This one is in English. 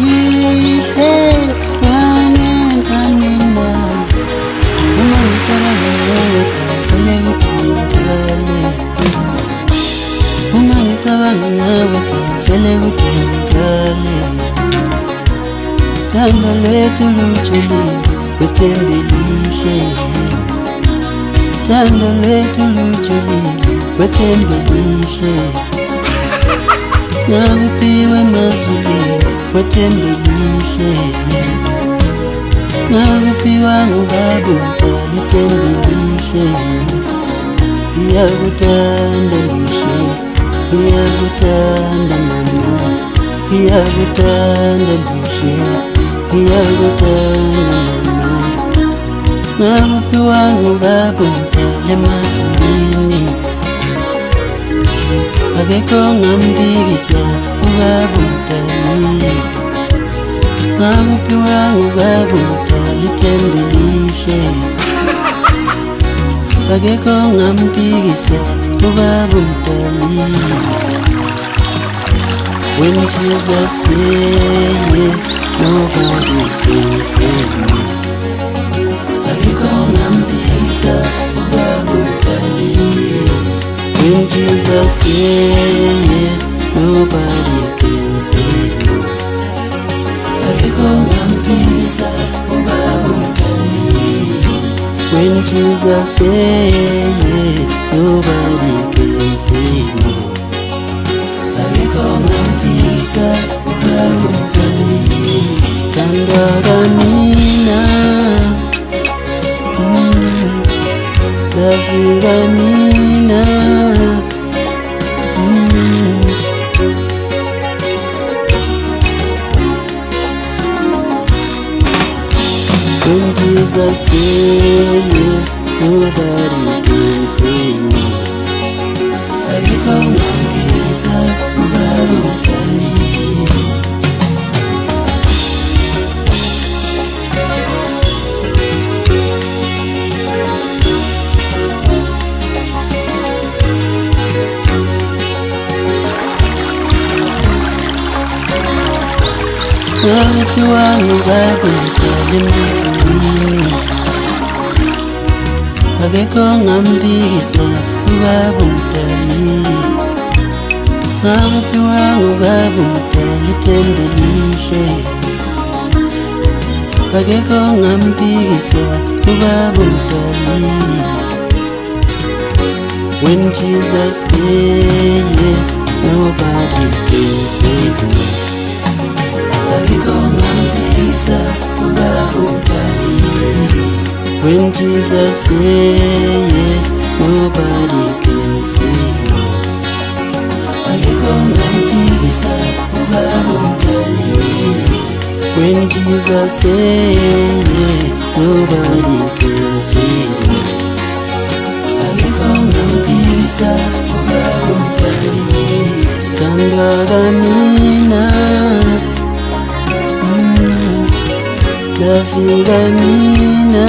lihle wangenza mina uma ngicabanga ngawe vele kudingakale uma ngicabanga ngawe vele kudingakale thando lwethu lujulile kwethembe lihle thando lwethu lujulile kwethembe lihle ngakuphiwe emazulwini kwethembe lihle ngakuphiwa ngubaba umdala ithembe lihle ngiyakuthanda lihle ngiyakuthanda mama ngiyakuthanda lihle ngiyakuthanda mama ngakuphiwa ngubaba umdala emazulwini akekho ongambikisa ubaba umdala ngakuphiwa ngubaba umdala ithembe lihle akekho ongambikisa ubaba umdala. When Jesus says yes, nobody can say no. Akekho ongambikisa ubaba umdala. When Jesus says yes, nobody can say no. Akekho ongambikisa ubaba umdala. When Jesus says yes, nobody can say no. Akekho ongambikisa ubaba umdala. Sithandwa mina, ndafika mina. When Jesus says yes, nobody can say no. Akekho ongambikisa ubaba umdala. Ngakuphiwa ngubaba umdala emazulwini akekho ongambikisa ubaba umdala. Ngakuphiwa ngubaba umdala ithembe lihle akekho ongambikisa ubaba umdala. When Jesus says yes, nobody can say no. Akekho ongambikisa ubaba umdala. When Jesus says yes, nobody can say no. Akekho ongambikisa ubaba umdala. When Jesus says yes, nobody can say no. Akekho ongambikisa ubaba umdala. Sithandwa mina, ndafika mina.